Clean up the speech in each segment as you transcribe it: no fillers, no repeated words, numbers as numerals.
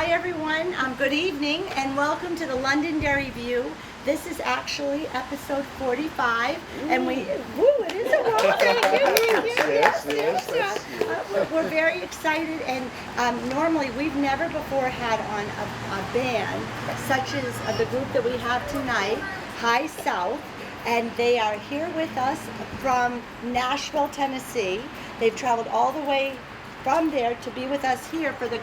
Hi everyone, good evening and welcome to the Londonderry View. This is actually episode 45 and it is a long Yes. We're very excited and normally we've never before had on a band such as the group that we have tonight, High South, and they are here with us from Nashville, Tennessee. They've traveled all the way from there to be with us here for the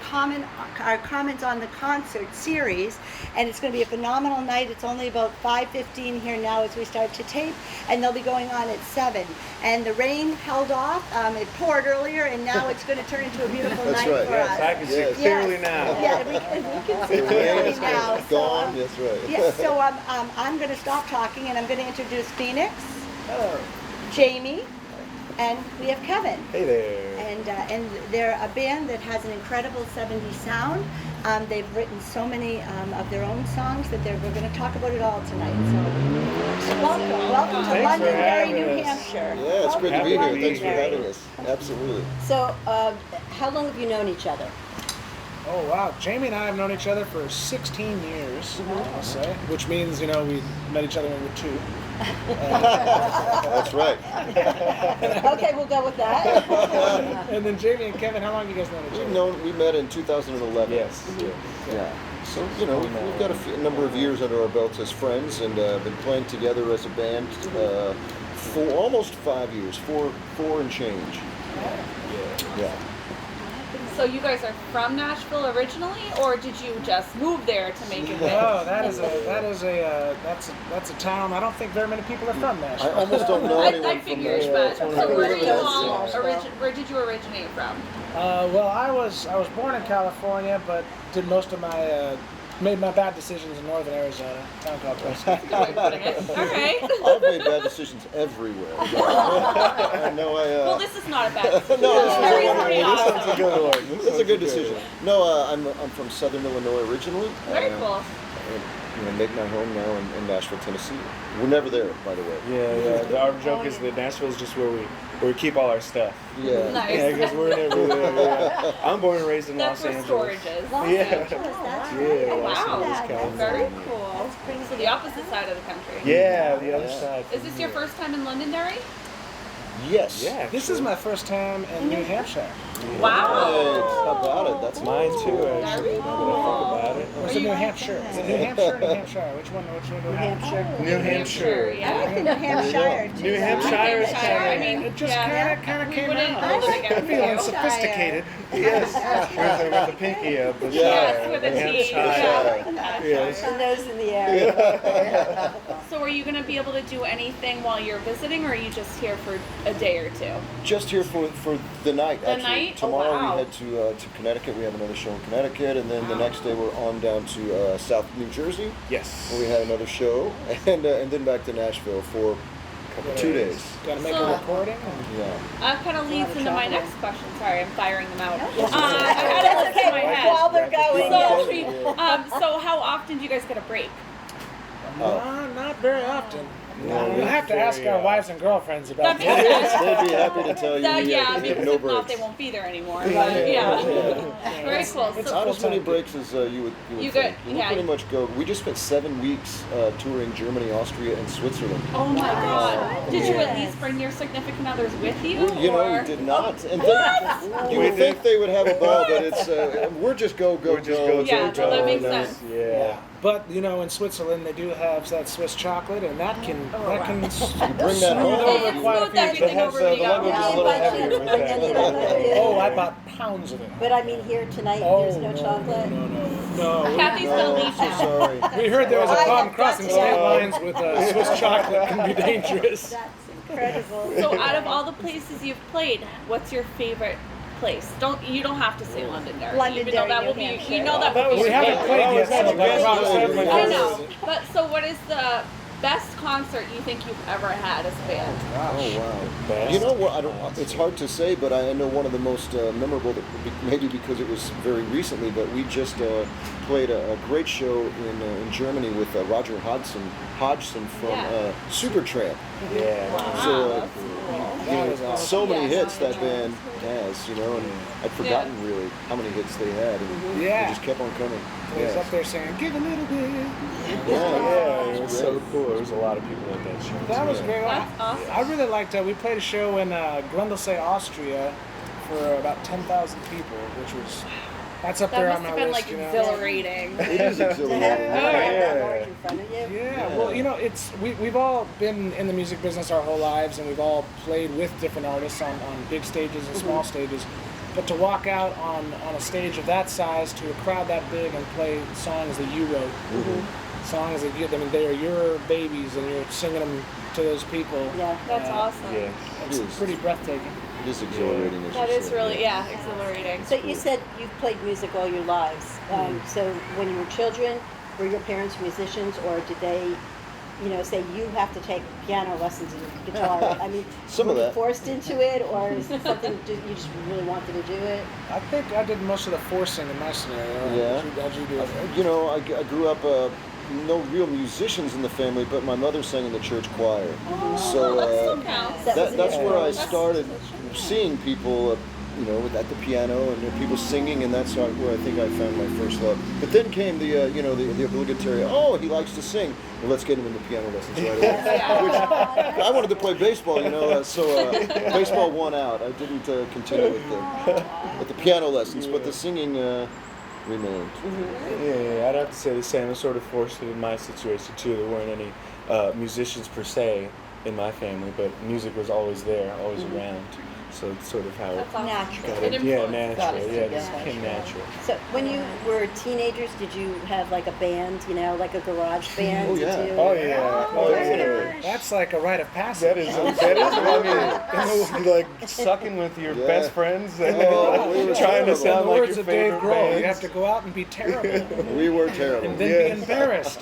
our comments on the concert series, and it's going to be a phenomenal night. It's only about 5:15 here now as we start to tape, and they'll be going on at 7. And the rain held off. It poured earlier, and now it's going to turn into a beautiful night right. for us. I can see it clearly now. Yeah, we can see clearly now. Gone. That's right. Yes. So I'm going to stop talking, and I'm going to introduce Phoenix, Jamie, and we have Kevin. Hey there. And they're a band that has an incredible 70s sound. They've written so many of their own songs that we're going to talk about it all tonight. So welcome to Londonderry, New Hampshire. Yeah, it's great to be here. Thanks for having us. Absolutely. So, how long have you known each other? Oh wow, Jamie and I have known each other for 16 years, I'll say, which means, we met each other when we were 2. That's right. Okay, we'll go with that. And then Jamie and Kevin, how long have you guys known each other? We met in 2011. Yes. Yeah. So, we've got a number of years under our belts as friends and been playing together as a band for almost 5 years, four and change. Yeah. So you guys are from Nashville originally, or did you just move there to make it big? No, that's a town. I don't think very many people are from Nashville. I almost don't know anyone I from figured, there. but so where did you originate from? Well, I was born in California, but did most of made my bad decisions in northern Arizona, a town called Prescott. Good way of putting it. All right. I've made bad decisions everywhere. Well, this is not a bad decision. No, This one's a good one. This is a good decision. No, I'm from Southern Illinois originally. Very cool. And make my home now in Nashville, Tennessee. We're never there, by the way. Yeah. Our joke is that Nashville is just where we keep all our stuff. Yeah. Nice. Yeah, because we're never there. Yeah. I'm born and raised in That's Los where Angeles. storage is. Los Yeah. Angeles, that's right. Yeah, Oh, Los wow. Angeles, That's California. Very cool. That's crazy. So the opposite side of the country. Yeah, the other Yeah. side. Is this your first time in Londonderry? Yes. Yeah. This is my first time in New Hampshire. Right. Wow. How about it? That's Mine too, actually. Very Now that I think about it. Or is it New Hampshire? Is it New Hampshire or New Hampshire? Which one do we have? New Hampshire. I Yeah. like the New Hampshire too. New Hampshire is I mean, It just yeah. kind of We came wouldn't out. hold it against Feeling you. sophisticated. Yes. With the pinky up. The Yes, Shire, with the a T. Hampshire. Yeah. Yes. The nose in the air. So are you going to be able to do anything while you're visiting, or are you just here for a day or two? Just here for the night, The actually. night? Oh, Tomorrow wow. we head to Connecticut. We have another show in Connecticut, and then the next day we're on down to South New Jersey, Yes. where we had another show, and then back to Nashville for 2 days. Got to make So- a recording. Yeah. That kind of leads into my next question. Sorry, I'm firing them out. No, I had it list in my While head. they're going. So how often do you guys get a break? No, not very often. No, We'll have to ask our wives and girlfriends about That that. makes sense. They'd be happy to tell you. Yeah, we have because no if not, breaks. they won't be there anymore. But yeah, very cool. It's So, not as many breaks as you would You think. go- We yeah. pretty much go. We just spent 7 weeks touring Germany, Austria, and Switzerland. oh my God! Did you at least bring your significant others with you? We or? did not. And you would think they would have a ball, but it's we're just go. Yeah, so that makes no. sense. Yeah. But in Switzerland they do have that Swiss chocolate, and that can bring that smooth home. over It quite a smoothed few everything things. over when you got luggage is a home. little Yeah, heavier with and then you don't that. have to- Oh, I bought pounds of it. But I mean, here tonight, Oh, there's no chocolate. No. Kathy's gonna Oh, leave I'm so now. sorry. We heard there was a I problem have crossing got to state know. lines with Swiss chocolate can be dangerous. That's incredible. So out of all the places you've played, what's your favorite place? You don't have to say Londonderry. Even though Londonderry, that will New be. Hampshire. We know that will We be. haven't played yet, so that probably I know. But so what is the best concert you think you've ever had as a band? Oh wow! Best You know what? I don't. It's hard to say, but I know one of the most memorable. Maybe because it was very recently, but we just played a great show in Germany with Roger Hodgson from Yeah. Supertramp. Yeah. Wow, So that's cool. That was awesome. so many Yeah, hits that yeah. band has, and I'd forgotten really how many hits they had, and Yeah. they just kept on coming. He was up there saying, "Give a little bit." Yeah, it was so cool. There was a lot of people at that show. That was Yeah. great. That's awesome. I really liked. We played a show in Grundlsee, Austria, for about 10,000 people, which was that's up That there must on my have been list. like you know? exhilarating. It is To have exhilarating. that large in front of you. Yeah, well, we've all been in the music business our whole lives, and we've all played with different artists on big stages and small stages. But to walk out on a stage of that size to a crowd that big and play songs that you wrote, songs that they are your babies, and you're singing them to those people. Yeah. That's awesome. Yeah. It's It is. pretty breathtaking. It is exhilarating. as That you is said, really, yeah, exhilarating. So you said you've played music all your lives. So when you were children, were your parents musicians, or did they, say you have to take piano lessons and guitar? I mean, Some were of you that. forced into it, or is it something you just really wanted to do it? I think I did most of the forcing in my scenario. Yeah. How'd you do it? I grew up. No real musicians in the family, but my mother sang in the church choir. So That still counts. That was that's it. where I That's- started seeing people, at the piano and people singing, and that's where I think I found my first love. But then came the obligatory. Oh, he likes to sing. Well, let's get him into piano lessons right away. Which I wanted to play baseball, so baseball won out. I didn't continue with the piano lessons, but the singing remained. Yeah, I'd have to say the same. I sort of forced it in my situation too. There weren't any musicians per se in my family, but music was always there, always around. So it's sort of how it That's awesome. Natural. got It it. Yeah, influenced. natural. Yeah, it Yeah. just came natural. So when you were teenagers, did you have like a band, like a garage band? Oh, yeah. To do? Oh yeah. Oh yeah. That's like a rite of passage. That is. I mean, like sucking with your Yeah. best friends and Oh, we were trying to terrible. In sound the like words your of Dave favorite Grohl, you bands. have to go out and be terrible. We were terrible. And then Yes. be embarrassed.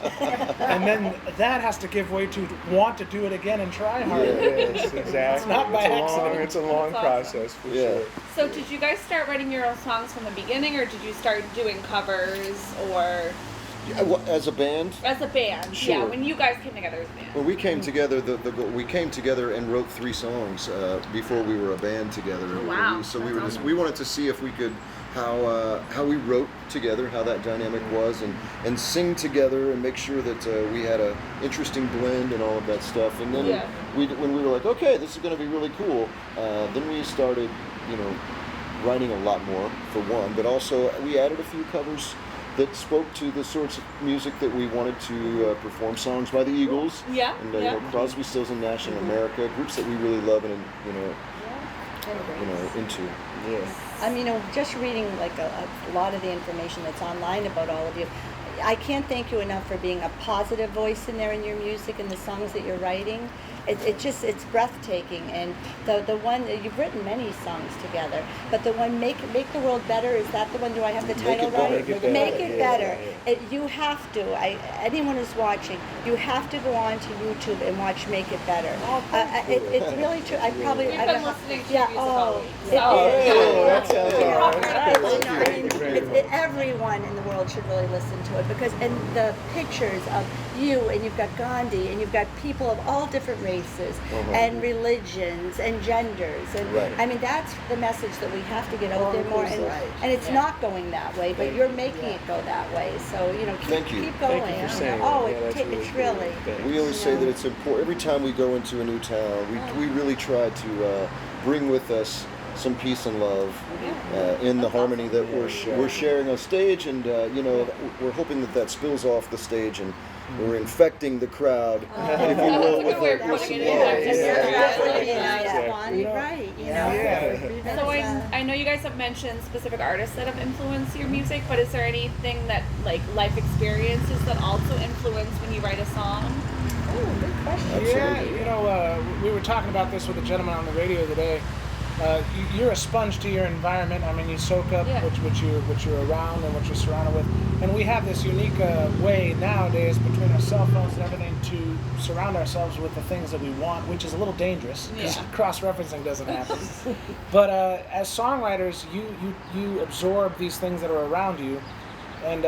And then that has to give way to want to do it again and try harder. Yes, exactly. It's not by accident. It's a long That's awesome. process for Yeah. sure. So did you guys start writing your own songs from the beginning, or did you start doing covers, or As a band, as a band? Sure. Yeah, when you guys came together as a band. when we came together, we came together and wrote 3 songs before we were a band together. Oh, wow. So we That's were awesome. we wanted to see if we could how we wrote together, how that dynamic was, and sing together and make sure that we had a interesting blend and all of that stuff. And then Yeah. when we were like, okay, this is going to be really cool, then we started, writing a lot more for one, but also we added a few covers that spoke to the sorts of music that we wanted to perform. Songs by the Eagles, Yeah, and yeah. Crosby, Stills and Nash in America, groups that we really love and into. Yeah. Just reading like a lot of the information that's online about all of you, I can't thank you enough for being a positive voice in there in your music and the songs that you're writing. It's breathtaking. And the one you've written many songs together, but the one make the world better, is that the one? Do I have the Make title It Better. right? Make It Better. Make it Yeah, better. yeah. You have to. Anyone who's watching, you have to go on to YouTube and watch Make It Better. It's really true. I probably We've I been don't know- listening to yeah. your music Oh, all week, it so- is. that sounds You know, all right. I mean, everyone in the world should really listen to it, because and the pictures of you, and you've got Gandhi, and you've got people of all different races and religions and genders, and Right. I mean that's the message that we have to get out there more, and it's not going that way, but you're making it go that way. So Thank you. keep going. Thank you for saying Oh, that. Yeah, that's really it's cool. really. Thanks. We always say that it's important. Every time we go into a new town, we really try to bring with us some peace and love in the harmony that we're sharing on stage, and we're hoping that spills off the stage, and we're infecting the crowd, if you will, That's a good way of with putting some it. love. Yeah. Bonnie, right? Yeah. So I know you guys have mentioned specific artists that have influenced your music, but is there anything that, like, life experiences that also influence when you write a song? Absolutely. Yeah, we were talking about this with a gentleman on the radio today. You're a sponge to your environment. I mean, you soak up Yeah. what you're around and what you're surrounded with. And we have this unique way nowadays between our cell phones and everything to surround ourselves with the things that we want, which is a little dangerous because Yeah. cross-referencing doesn't happen. But as songwriters, you absorb these things that are around you, and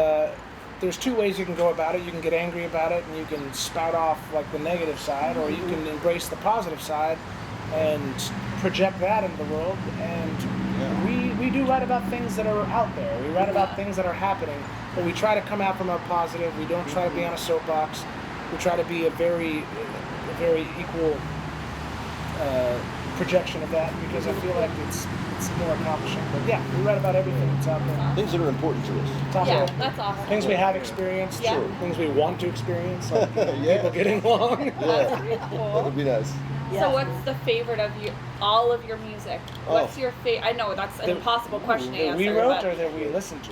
there's 2 ways you can go about it. You can get angry about it, and you can spout off like the negative side, or you can embrace the positive side and project that into the world. And we do write about things that are out there. We write about things that are happening, but we try to come out from a positive. We don't try to be on a soapbox. We try to be a very equal projection of that, because I feel like it's more accomplishing. But yeah, we write about everything that's out there. Things that are important to us. Yeah, that's awesome. Things we have experienced, Yeah. things we want to experience, like Yeah. people getting along. That's pretty That cool. would be nice. Yeah. So what's the favorite of all of your music? What's Oh. your favorite? I know that's an impossible question to That answer. we wrote but or that we listened to?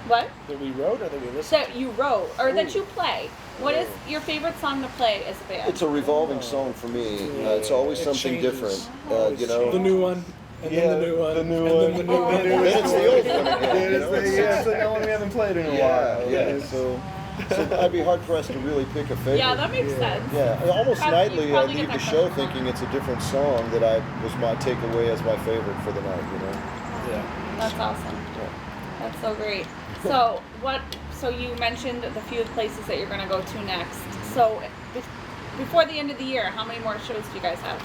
what? That we wrote or that we listened That you wrote or that you play. What is your favorite song to play as a band? It's a revolving song for me. It's always It something changes. different. Always You know. changes. The new one, and then the new one, the new and one, then the new one. Then it's the old one again. You know? It's the one we haven't played in a Yeah, while. yeah. So I'd be hard pressed to really pick a favorite. Yeah, that makes sense. Yeah, and almost Probably- you nightly I probably leave get the that show question. thinking it's a different song that was my takeaway as my favorite for the night. You know. Yeah. That's awesome. That's so great. So So you mentioned the few places that you're going to go to next. So before the end of the year, how many more shows do you guys have?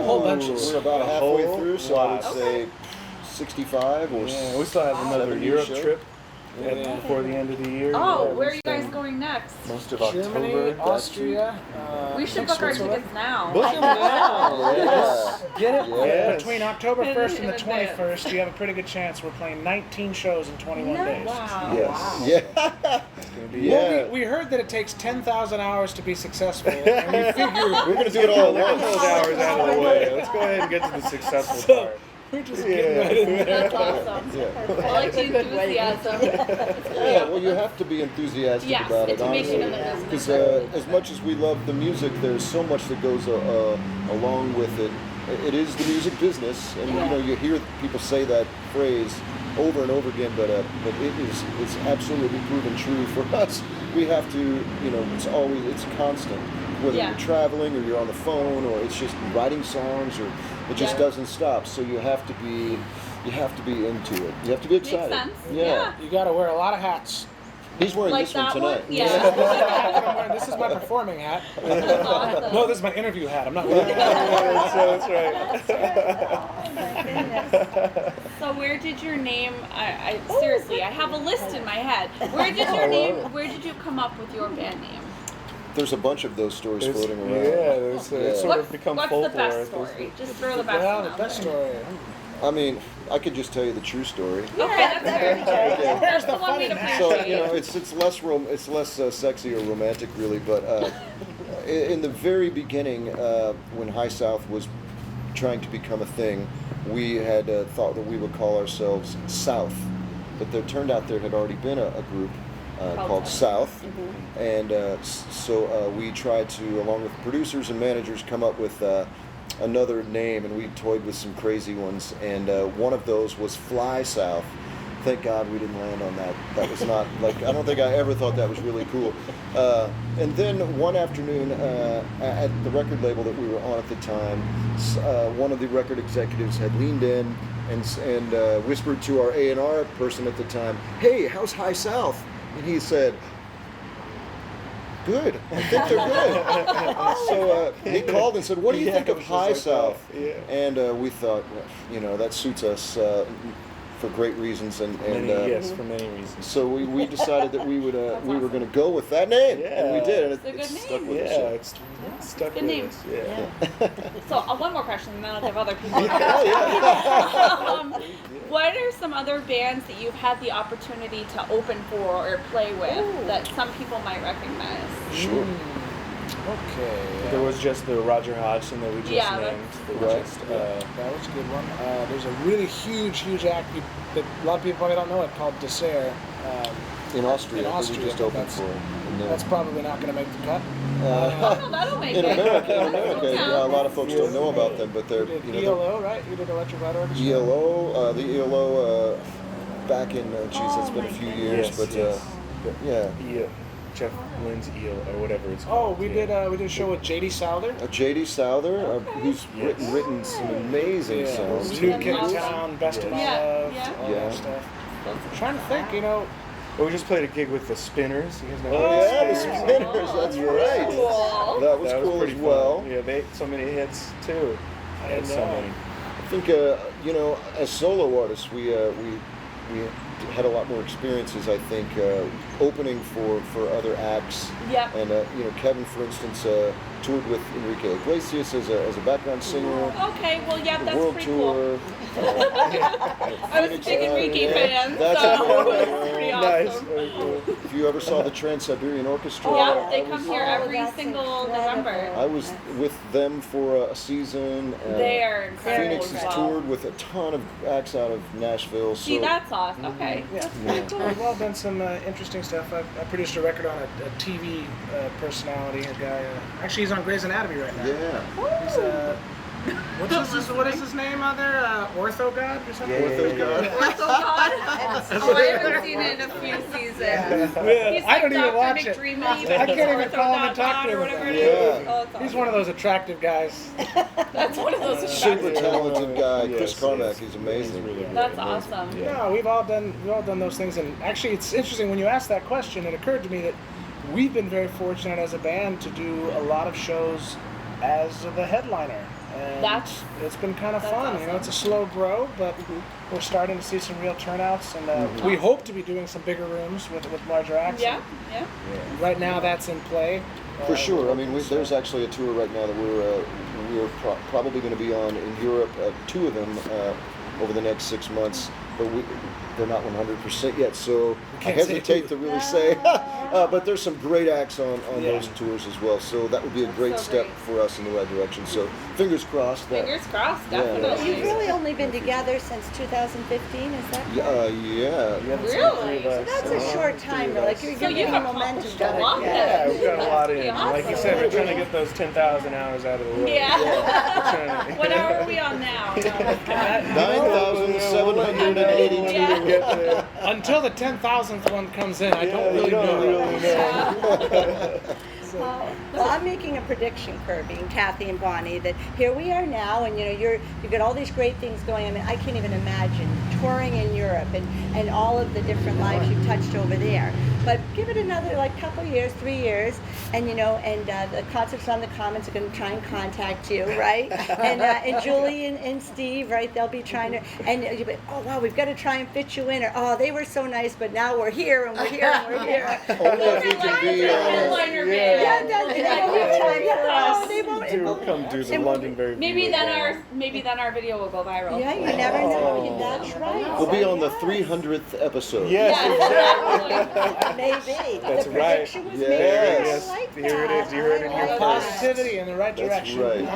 Whole bunches. We're about halfway Whole through, so I would lot. say 65 or Yeah, we still have another 70 Europe show. trip Yeah. before the end of the year. Oh, Yeah, where are we you guys spend going next? Most of Germany, October. Austria. We should book our tickets now. Book them now. Yes. Get it? Yes. Between October In 1st and the advance. 21st, you have a pretty good chance. We're playing 19 shows in 21 days. Wow. Yes. Yeah. Yeah. Well, we heard that it takes 10,000 hours to be successful, and we figured We're gonna do it all at Get once. those hours out of the way. Let's go ahead and get to the successful So- part. we're just getting right in there. That's awesome. Yeah. I like the enthusiasm. Yeah, well, you have to be enthusiastic Yes, about it, to make it honestly. in the business. Because as much as we love the music, there's so much that goes along with it. It is the music business, and you know you hear people say that phrase over and over again, but it's absolutely proven true for us. We have to, you know, it's constant. Whether Yeah. you're traveling or you're on the phone or it's just writing songs or it just doesn't stop. So you have to be into it. You have to be Makes excited. sense. Yeah. You got to wear a lot of hats. He's wearing Like this one that tonight. one? Yeah. I'm wearing, this is my performing hat. That's awesome. No, this is my interview hat. I'm not wearing it. That's right. So where did your name? I seriously, I have a list in my head. Where did your name? Where did you come up with your band name? There's a bunch of those stories There's- floating around. Yeah, it's sort What's, of become what's folklore. the best story? Just throw the best Well, one the out best there. story. I mean, I could just tell you the true story. Okay, that's good. That's the one we'd So appreciate. you know, it's less sexy or romantic really, but in the very beginning, when High South was trying to become a thing, we had thought that we would call ourselves South, but there turned out there had already been a group called South, and so we tried to, along with producers and managers, come up with another name, and we toyed with some crazy ones, and one of those was Fly South. Thank God we didn't land on that. That was not, like, I don't think I ever thought that was really cool. And then one afternoon at the record label that we were on at the time, one of the record executives had leaned in and whispered to our A&R person at the time, "Hey, how's High South?" And he said, "Good. I think they're good." So he called and said, "What do you think of High South?" Yeah. And we thought, well, you know, that suits us for great reasons. And Yes, for many reasons. so we decided that we were going to go with that name, and we Yeah. did, and It's a good it's name. stuck with Yeah, us. it's stuck Good with name. us. Yeah. So one more question, and then I'll give other people. What are some other bands that you've had the opportunity to open for or play with that some people might recognize? Sure. Okay. There was just the Roger Hodgson that we just Yeah, named. That Right. just, That was a good one. There's a really huge act that a lot of people probably don't know it, called Dessert. In Austria, In that we Austria, just opened that's- for. And, That's probably not going to make the cut. Oh, no, that'll make in it. America, Yeah. a lot of folks don't know about them, but they're, You did you know, ELO, right? You did Electric Light Orchestra? the ELO back in, it's been a few years, yes, but yes. yeah. Jeff Lynn's eel or whatever it's called. Oh, we did a show with J.D. Souther. J.D. Souther, who's Yes. written some amazing songs. New Yeah. Kid Town, Best of My Yeah, Love, yeah. all Yeah. that stuff. I'm trying to think, you know, Well, we just played a gig with the Spinners. You guys know Oh yeah, the Spinners? Spinners. That's right. Cool. That was cool pretty as fun. well. Yeah, they so many hits too. They had so many. I think you know, as solo artists, we had a lot more experiences. I think opening for other acts. Yep. And you know, Kevin, for instance, toured with Enrique Iglesias as a background singer. Okay, well, yeah, The that's world pretty tour. cool. I was a big Enrique yeah. fan, That's so cool. it's pretty Nice. awesome. Very cool. If you ever saw the Trans-Siberian Orchestra, Yeah, they I come was- here every that's single incredible. November. I was with them for a season. They are incredible Phoenix as has well. toured with a ton of acts out of Nashville. See, So that's awesome. Okay. Yeah, we've all done some interesting stuff. I produced a record on a TV personality, a guy. Actually, he's on Grey's Anatomy right now. yeah. He's what is his name out there? Ortho God or something? Ortho God. Oh, God. Oh, I haven't seen it in a few seasons. He's I don't like even Dr. watch it. McDreamy, I can't even call him and talk to or him. whatever it Yeah. is. Oh, it's He's awesome. one of those attractive guys. That's one of those Super attractive. talented guy, Yes, Chris Carmack. yes. He's amazing. He's really That's amazing. awesome. Yeah. No, we've all done those things, and actually, it's interesting when you asked that question. It occurred to me that we've been very fortunate as a band to do a lot of shows as the headliner. And That's- it's been kind of that's fun. You know, awesome. it's a slow grow, but we're starting to see some real turnouts, and we hope to be doing some bigger rooms with larger acts. Yeah, yeah. Right now, that's in play. For sure. I mean, there's actually a tour right now that we're probably going to be on in Europe. Two of them over the next 6 months, but they're not 100% yet. So I can't say hesitate who. to really say. But there's some great acts on Yeah. those tours as well. So that would be a That's great so step great. for us in the right direction. So fingers crossed. That, Fingers crossed, Yeah. definitely. You've really only been together since 2015, is that correct? Yeah. Really? So that's a short time, though. Like you're So getting you've momentum accomplished a going. lot Yeah. Yeah, we've got a lot That's in. pretty Like you awesome. said, we're trying to get those 10,000 hours out of the way. Yeah. What hour are we on now? No, that's good. 9,782 Yeah. to get there. Until the 10,000th one comes in, I don't Yeah, really you don't know. really know. Well, I'm making a prediction, Kirby and Kathy and Bonnie, that here we are now, and you know you've got all these great things going. I mean, I can't even imagine touring in Europe and all of the different lives you've touched over there. But give it another like couple years, 3 years, and you know, and the concerts on the Commons are going to try and contact you, right? And Julie and Steve, right? They'll be trying to, and you'll be, oh wow, we've got to try and fit you in, or oh they were so nice, but now we're here and we're here and we're here. Only if you can be. Headliner band. Yeah, that's it. It'll be time for us. They won't. it Do won't- come do the it won't- Londonderry View Maybe then again. our video will go viral. Yeah, you never know. That's right. We'll be on the 300th episode. Yes, exactly. Maybe. That's the right. prediction was Yes. made. Yes. I like Here it that. is. You heard it in I your like first. that. Positivity in the right That's direction. right. I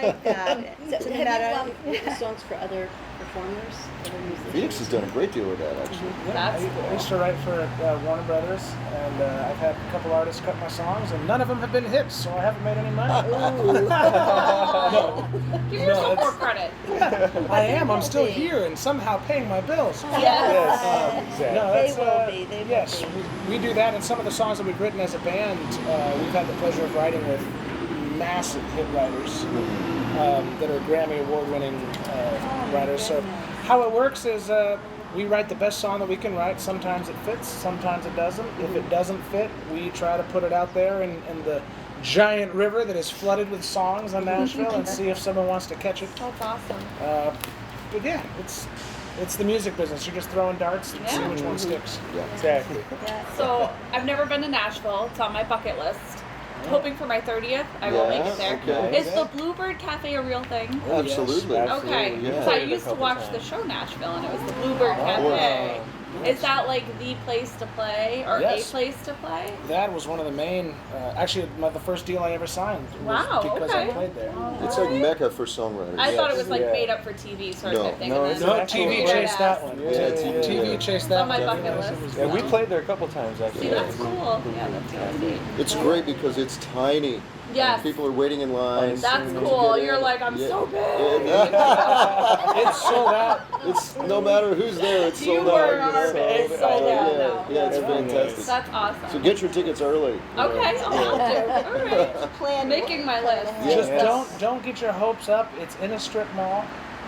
like that. So So no have matter- you written songs for other performers, other musicians? Phoenix has done a great deal with that, actually. That's I used to write for Warner Brothers, and I've had a couple artists cut my songs, and none of them have been hits, so I haven't made any money. Give yourself more credit. I am. I'm still here and somehow paying my bills. Yes, exactly. No, They that's, will be. They will yes, be. we do that, and some of the songs that we've written as a band, we've had the pleasure of writing with massive hit writers that are Grammy award-winning writers. So how it works is we write the best song that we can write. Sometimes it fits, sometimes it doesn't. If it doesn't fit, we try to put it out there in the giant river that is flooded with songs on Nashville and see if someone wants to catch it. That's awesome. But yeah, it's the music business. You're just throwing darts and see Yeah. which one sticks. Exactly. So I've never been to Nashville. It's on my bucket list. Hoping for my 30th, I will make it there. okay. Is the Bluebird Cafe a real thing? Oh, yes. Absolutely. Okay, Yeah. because I used to watch the show Nashville, and it was the Bluebird Cafe. Is that like the place to play, or Yes. a place to play? That was one of the main, actually, the first deal I ever signed was Wow, because okay. I played there. It's like Mecca for songwriters. I thought it was like Yeah. made up for TV sort No. of thing. No, and it's then- No, an actual TV place. chased that one. Yeah, TV, TV yeah. chased It's that on my one. bucket list. Yeah, we played there a couple times actually. See, that's cool. Yeah, that's really It's great because it's tiny. Yes. People are waiting in line. That's to cool. get You're in. like, I'm Yeah. so big. It's sold out. It's no matter who's there, it's You sold were out. our it's sold out now. Yeah, it's Very fantastic. nice. That's awesome. So get your tickets early. Okay, I'll do. All right. Plan Making my list. Yeah. Just Yes. don't get your hopes up. It's in a strip mall.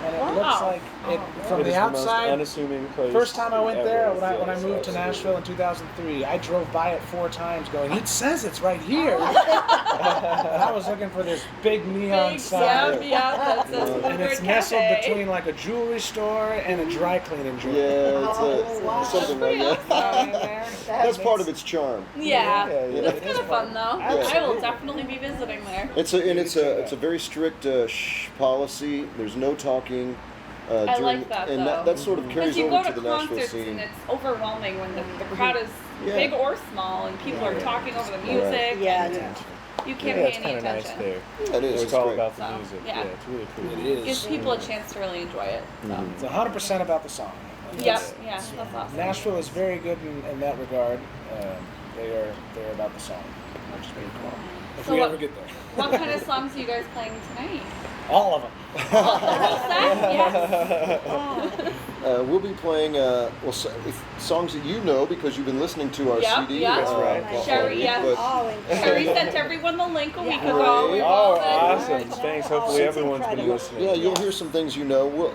and it Wow. looks like it from It is the the most outside. unassuming place. First time I went ever. there, when I Yes, moved to yes, Nashville in 2003, I drove by it 4 times going, it says it's right here. Oh. And I was looking for this big neon sign. Yeah, that says And Bluebird it's nestled Cafe. between like a jewelry store and a dry cleaning joint. Yeah, it's wow. something like That's that. Down in there. That's part of its charm. Yeah, Yeah, yeah. that's kind of fun though. Yeah. I will definitely be visiting there. It's a very strict shh policy. There's no talking. I During, like that and though. that sort of carries Because you over go to to the Nashville concerts scene. and it's overwhelming when the crowd is Yeah. big or small and people are talking over the music. Yeah, and yeah. you can't Yeah, pay it's any kind of nice attention. there. It is. It's all great. about the So, music. yeah. Yeah, it's really cool. It is. Gives people a chance to really enjoy it. So. It's 100% about the song. And Yep, that's- yeah, that's awesome. Nashville is very good in that regard. They're about the song, which is pretty cool. If So we what- ever get there. What kind of songs are you guys playing tonight? All of them. Yes. We'll be playing songs that you know because you've been listening to our Yep, CD. yep. That's right. Sherry, yes. but- Oh, and Sherry sent everyone the link a week Yeah. ago. Great. We've Oh, all been- awesome. Thanks. Hopefully it's everyone's been incredible. listening. Yeah, you'll hear some things you know.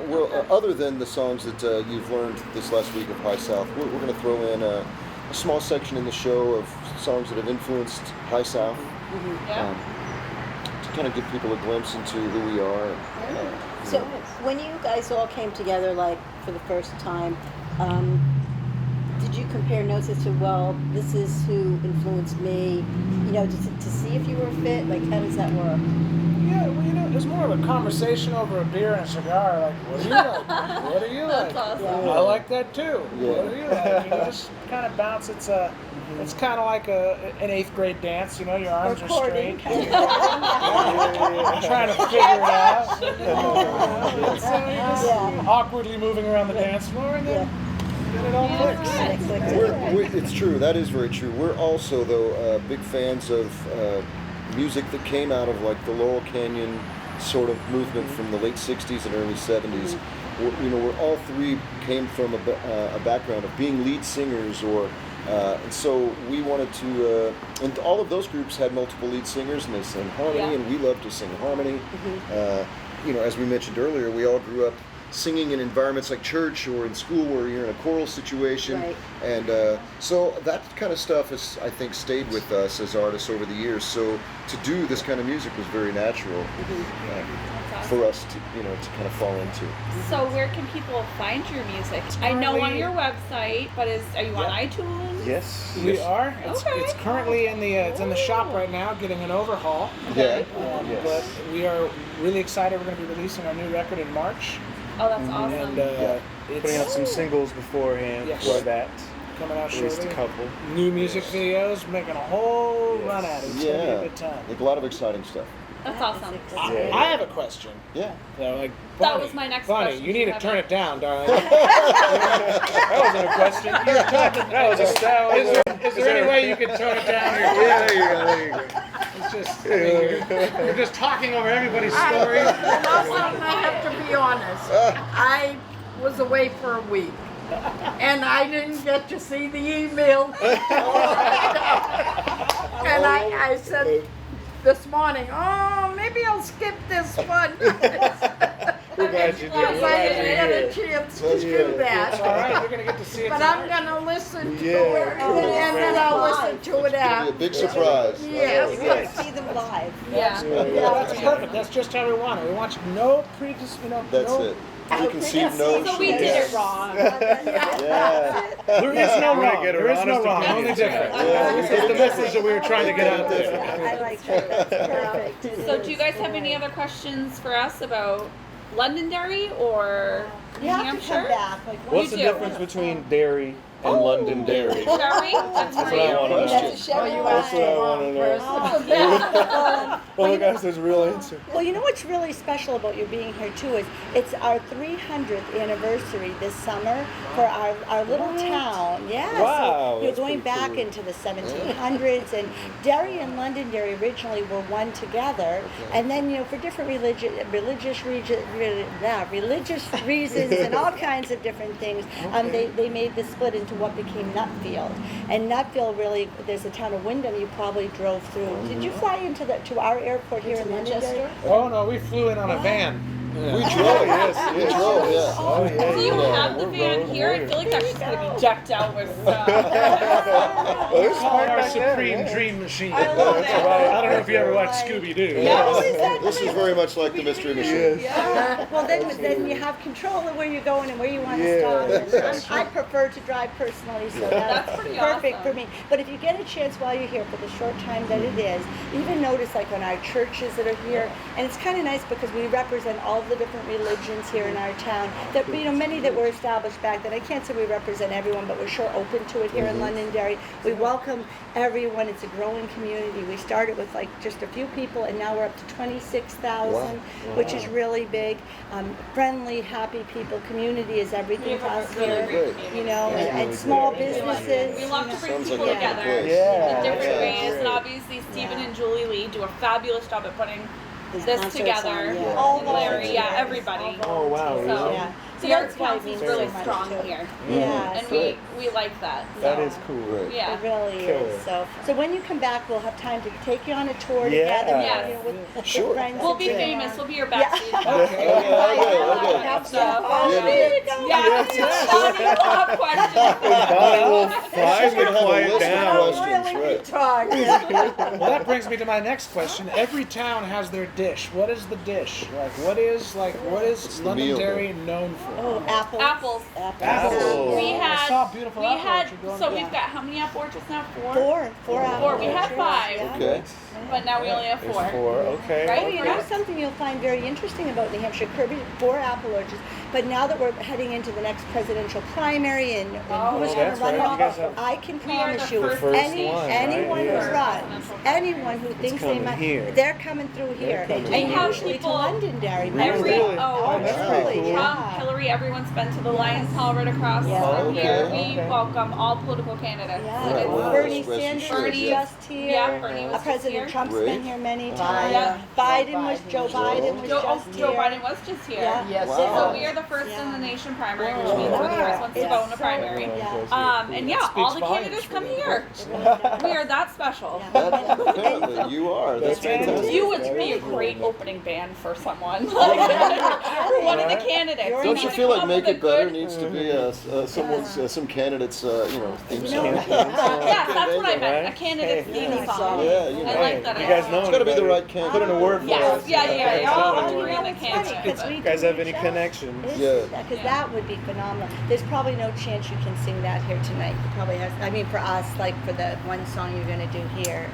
Other than the songs that you've learned this last week of High South, we're going to throw in a small section in the show of songs that have influenced High South Yeah. to kind of give people a glimpse into who we are. So when you guys all came together, like for the first time, did you compare notes as to, well, this is who influenced me, to see if you were fit? Like, how does that work? Yeah, well, it's more of a conversation over a beer and a cigar. Like, what do you like? What do you like? That's awesome. I like that too. Yeah. What do you like? Just kind of bounce. It's kind of like an 8th grade dance. Your arms are straight. Recording. Trying to figure it out. It's, Yeah. awkwardly moving around the dance floor, and then it all clicks. It's true. That is very true. We're also, though, big fans of music that came out of like the Laurel Canyon sort of movement from the late '60s and early '70s. We're all three came from a background of being lead singers, and so we wanted to. And all of those groups had multiple lead singers, and they sang harmony, Yeah. and we love to sing harmony. As we mentioned earlier, we all grew up singing in environments like church or in school where you're in a choral situation. Right. And so that kind of stuff has, I think, stayed with us as artists over the years. So to do this kind of music was very natural for us to kind of fall into. So where can people find your music? I know on your website, but are you on iTunes? Yes. We yes. are. It's Okay. currently in the shop right now, getting an overhaul. Yeah. Yes. But we are really excited. We're going to be releasing our new record in March, Oh, that's awesome. and Putting out it's some singles beforehand Yes. for that. coming out Released a shortly. couple. New music videos, making a whole Yes. run at it. It's gonna be Yeah. a good time. Like a lot of exciting stuff. That's awesome. Yeah. I have a question. Yeah. Like, That Bonnie, was my next Bonnie, question. you need to Have turn it. it down, darling. That wasn't a question. That was a Is there any way you could tone it down here? Yeah, there you go. There you go. It's just, you're just talking over everybody's story. I have to be honest. I was away for a week. And I didn't get to see the email. And I said this morning, oh, maybe I'll skip this one. We're glad you did. Because I didn't get a chance to do It's all that. right, you're gonna get to see it But tonight. I'm gonna listen to Yeah. it, and then I'll listen to it It'll be a after. big surprise. Yes. You got to see them live. Yeah. Yeah, that's perfect. That's just how we want it. We want no That's no, it. Preconceived notions. So we did it wrong. Yeah. There is no We're gonna wrong. get There is no honest wrong. opinion. Only different. Yeah. This is the message that we were trying to get out there. I like that. That's perfect. So do you guys have any other questions for us about Londonderry or You have to come Hampshire? back. Like, What's the do. difference between dairy and Londonderry? Sherry? That's That's for what I you. want to know. That's a Oh, you That's asked what I the want wrong to know. person. Well, look, guys, there's a real answer. Well, you know what's really special about you being here too is it's our 300th anniversary this summer for our little town. Yeah. Wow, So you're that's going pretty back cool. into the 1700s, and Derry and Londonderry originally were one together, and then for different religious reasons and all kinds of different things, they made the split into what became Nutfield. And Nutfield really, there's a town of Wyndham you probably drove through. Did you fly into to our airport here in Londonderry? Oh no, we flew in on a van. We drove. Yes, We yes. drove. Yeah. Oh, yeah. Do you yeah. have the We're van rolling here? I away. feel like that's just gonna be decked out with stuff. Well, there's Call park it our back there, Supreme yeah. Dream Machine. I love That's it. right. I don't know if you ever watched Scooby Doo. This is very much like the Mystery Machine. Yes. Yeah. Well, then you have control of where you're going and where you want to Yeah. stop. And I prefer to drive personally, so that's pretty perfect awesome. for me. But if you get a chance while you're here for the short time that it is, even notice like on our churches that are here, and it's kind of nice because we represent all the different religions here in our town. That many that were established back then. I can't say we represent everyone, but we're sure open to it here in Londonderry. We welcome everyone. It's a growing community. We started with like just a few people, and now we're up to 26,000, which is really big. Friendly, happy people. Community is everything to us really here. great Great. You know, Yeah, and really small great. businesses. We love to bring Sounds like people a good together place. Yeah. in different Yeah. ways, and obviously Stephen and Julie Lee do a fabulous job at putting These this concerts together. on, yeah. All And Larry, yeah, volunteers. everybody. Oh, wow. So, Yeah. the Arts that's why it Council is means really so much, strong too. here, Yeah, and so we like that. That so. is cool. Right. Yeah. it really Killer. is. So when you come back, we'll have time to take you on a tour Yeah. together. Yes. You know, with Sure. friends. We'll and be so famous. on. We'll be your backstage. Okay. Okay. Have Yeah. stuff. Oh, Yeah. there you go. Bonnie will have questions. Bonnie will She's finally gonna have a quiet list of down. questions, Really right? talk. Well, that brings me to my next question. Every town has their dish. What is the dish? What is What's the meal, Londonderry known for? Oh, apples. Apples. Apples. We I had. saw a beautiful We apple had. orchard going So on. we've got how many apple orchards now? Four. Four apples. Four. We had five. Yeah. Okay. But now we only have There's four. 4. Okay. Right? Oh, you know something you'll find very interesting about New Hampshire? Kirby, 4 apple orchards. But now that we're heading into the next presidential primary and Oh, who's going that's to run right. You guys off, have- I can We are promise the you, first one, anyone right? who Yeah. runs, anyone who thinks they coming might, here. they're coming through here. coming And We have usually to people Londonderry. Every Really? oh, that's really? pretty cool. Yeah. Hillary, everyone's been to the Lions Hall right across Yeah. from Okay, here. We okay. welcome all political candidates. Yeah. And it's- Wow. Bernie Rest Sanders assured, was yeah. just here. Yeah, Bernie was just President here. Trump's Great. been here many times. Yeah. Joe Biden was Joe just Joe here. Biden was just here. Yeah. Yes. Wow. So we are the first in the Yeah. nation primary, Wow. which means we're the Yeah. first ones to It's go in the so- primary. Yeah. And yeah, all the speaks candidates volumes come for the here. We are that special. Apparently, you are. That's fantastic. You would be a great opening band for someone, for one of the candidates. Don't You Don't need you to feel come like up Make with It a Better good- needs to be some candidates, theme You song? know, Yes, that's what I meant. A Right? candidate's Hey. theme song. Yeah, you I know. like that. You guys know It's gotta be the anybody? right candidate. Put in a word for Yes, us. yeah. I'll Okay. agree on the It's funny 'cause candidate. we You guys do have reach any out. connections? Yeah. Because Yeah. that would be phenomenal. There's probably no chance you can sing that here tonight. You probably has. I mean, for us, like for the one song you're gonna do here.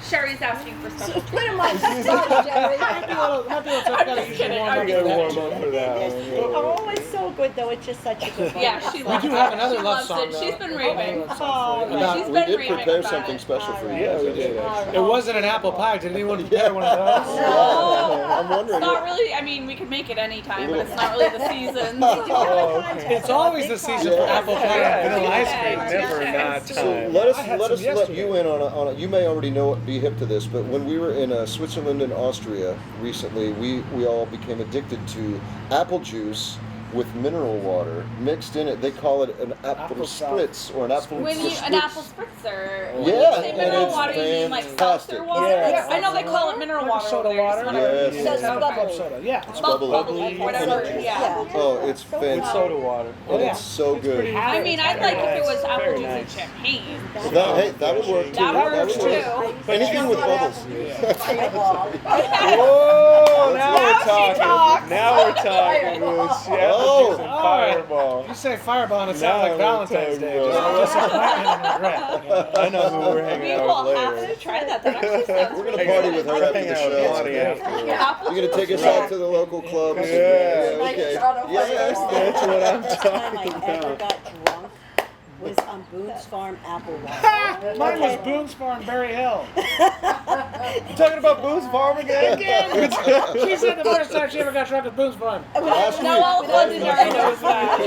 Sherry's asking for special Put him on the spot, Jerry. Happy little I'm gotta just usually kidding. warm I'm up You for gotta that, warm too. up for that one. Oh, it's so good though. It's just such a good one. Yeah, she loves do it. have another She love loves song, it. She's though. been raving. Oh, About- She's We been did raving prepare about something it. special for you. Yeah, we guys. did. All It wasn't an apple pie. Did anyone prepare one of those? No, I'm wondering. it's not really. I mean, we could make it any time, but it's not really the season. Oh, okay. It's always the season for Yeah. apple pie and vanilla ice cream. Never not So time. let us I had let some us let yesterday. you in on a. You may already know be hip to this, but when we were in Switzerland and Austria recently, we all became addicted to apple juice with mineral water mixed in it. They call it an apple Apple sauce. spritz or an apple. When you an spritz. apple spritzer, when Yeah, you say and mineral it's water, you mean like fantastic. seltzer water? Yes. I know they call it mineral Like water. soda over there, water? just whatever. Yes. So it's Apple bubbly. soda. Yeah. It's Bubbly, bubbly. whatever. And- Yeah. Oh, it's With fantastic. soda water. And yeah. it's so It's good. pretty- I mean, I'd like if it was Very apple juice nice. and champagne. That would work too. That works would work. too. Anything with bubbles. Whoa! Now we're Now she talking. talks. Now we're talking. Bruce. Yeah, Oh. juice and fireball. You say fireball and it Now sounds like we're Valentine's talking Day. about- Just disappointment and regret. I know who we're hanging We out will with have later. to try that. That actually sounds We're gonna really party good. with her after Hang the out with show. Bonnie after. Apple You're gonna take us Right. out to the local clubs. Yeah. Yeah, Like okay. shot of Yes, fireball. That's what I'm First time I talking ever about. got drunk was on Boone's Farm apple water. Mine was Boone's Farm, Berry Hill. You talking about Boone's Farm again? She said the first time she ever got drunk at Boone's Farm. Last No week. all of Londonderry knows that.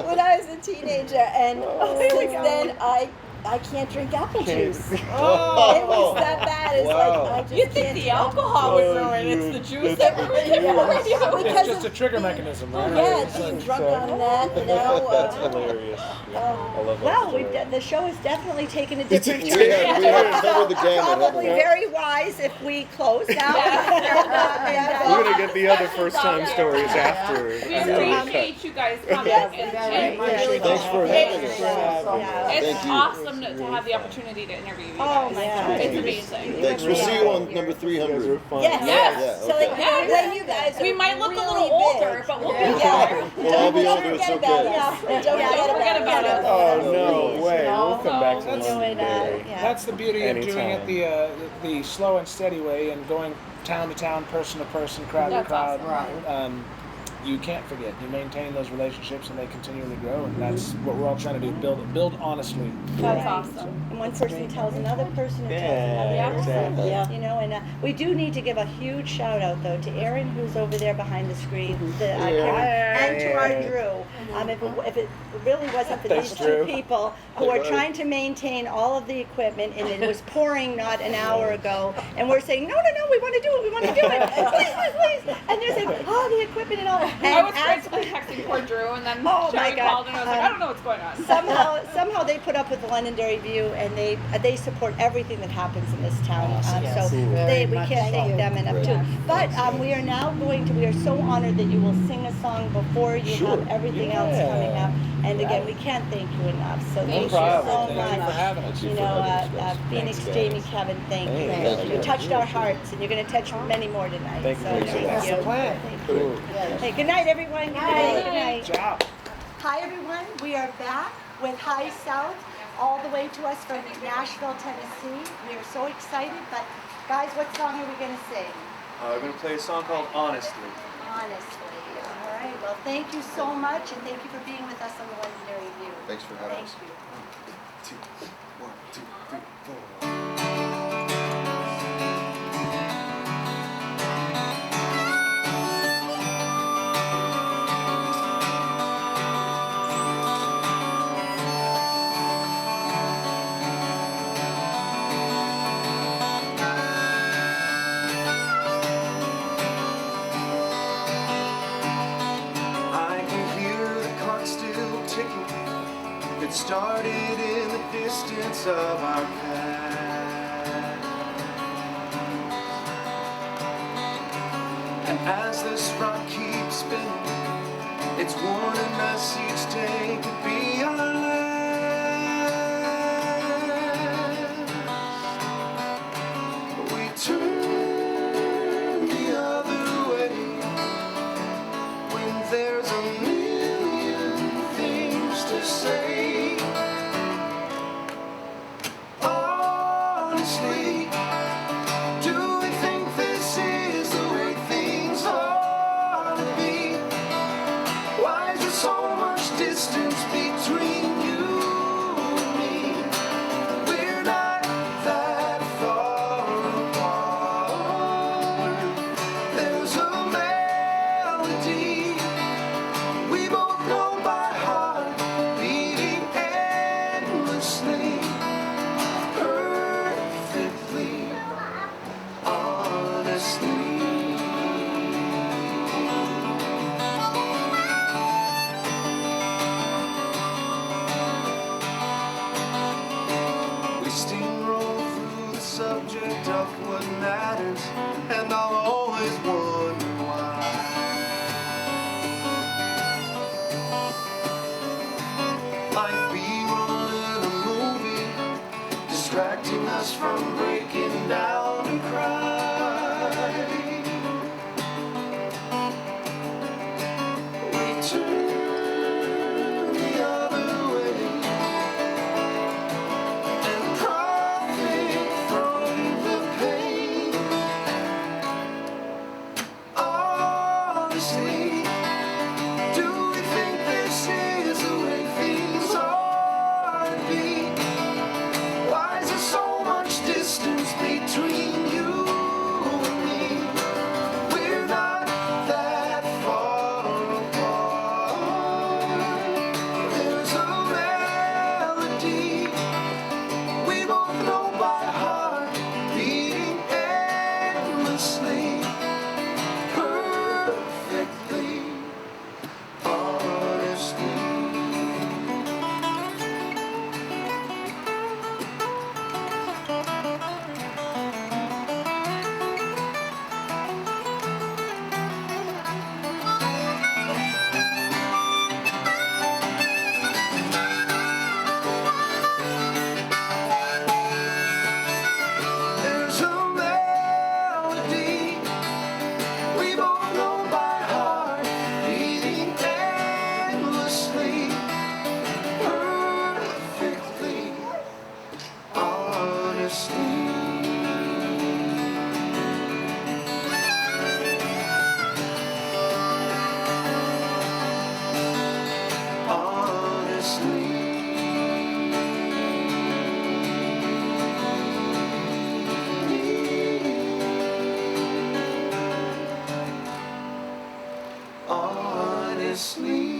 When I was a teenager, and since then I can't drink apple juice. It was that bad. It's Wow. like I just You'd think can't the drink alcohol would Oh, ruin it. It's dude. the juice That's that ruins it for you. It's just a trigger mechanism, right? Yeah, It's being like- drunk on that, you know. That's hilarious. I love that Well, story. the show has definitely taken a different We turn. have covered the gamut. haven't Probably we? very wise if we close now. Yeah. And, We're gonna of the other first-time stories after. We I know we appreciate you guys coming. Yes, and- very and much. really Thanks for having us. Yeah. It's Thank you. awesome to have the opportunity to interview you Oh guys. my Yeah. God. It's amazing. Thanks. We'll see you on number You guys were 300. fun. Yes. Yes. Yeah, So like, okay. when you guys We are might look a really little older, big. but we'll be Yeah. there. We'll all be Don't older. It's forget about okay. us. Don't Don't forget about us. Oh, no Please, way. you know? We'll come back to That's- Londonderry. Yeah. That's the beauty of doing it Anytime. the slow and steady way and going town to town, person to person, crowd to That's crowd. awesome. You can't forget. You maintain those relationships and they continually grow, and that's what we're all trying to do: build honestly. That's Right. awesome. And one person tells another person who tells Yeah, another person. exactly. Yeah. You know, and we do need to give a huge shout out though to Erin, who's over there behind the screen, and to our Drew. If it really wasn't for Thanks, these two Drew. people who are trying to maintain all of the equipment, and it was pouring not an hour ago, and we're saying, no, we want to do it, we want to do it, please. And they're saying, oh, the equipment and all. I And was frantically texting poor Drew, and then Oh, my Sherry God. called, and I was like, I don't know what's going on. somehow they put up with the Londonderry View, and they support everything that happens in this town. Yes, So very we much can't so. thank them enough too. But we are now we are so honored that you will sing a song before you Sure. have everything else Yeah. coming up. And again, we can't thank you enough. So No thank you problem. so Thank you for much. having us. You for know, having us, guys. Phoenix, Thanks, Jamie, guys. Kevin, thank you. Thank Really. you. You touched our hearts, and you're going to touch many more tonight. Thank you So very thank much. That's the you. plan. Thank Cool. you. Hey, good night, everyone. Good night. Good night. Ciao. Hi everyone, we are back with High South, all the way to us from Nashville, Tennessee. We are so excited, but guys, what song are we going to sing? We're going to play a song called Honestly. Honestly. All right, well thank you so much, and thank you for being with us on the Londonderry View. Thanks for having Thank us. you. 1, 2, 3, 4. I can hear the clock still ticking. It started in the distance of our past. And as this rock keeps spinning, it's warning us each day could be our last. We turn the other way when there's a million things to say. Honestly, do we think this is the way things ought to be? Why is there so much distance between you and me? We're not that far apart. There's a melody we both know by heart, beating endlessly, perfectly, honestly. We steamroll through the subject of what matters, and I'll always wonder why. Like B-roll in a movie, distracting us from breaking down and crying. We turn the other way and profit from the pain. Honestly, do we think this is the way things ought to be? Why is there so much distance between you and me? We're not that far apart. There's a melody we both know by heart, beating endlessly, perfectly, sleep.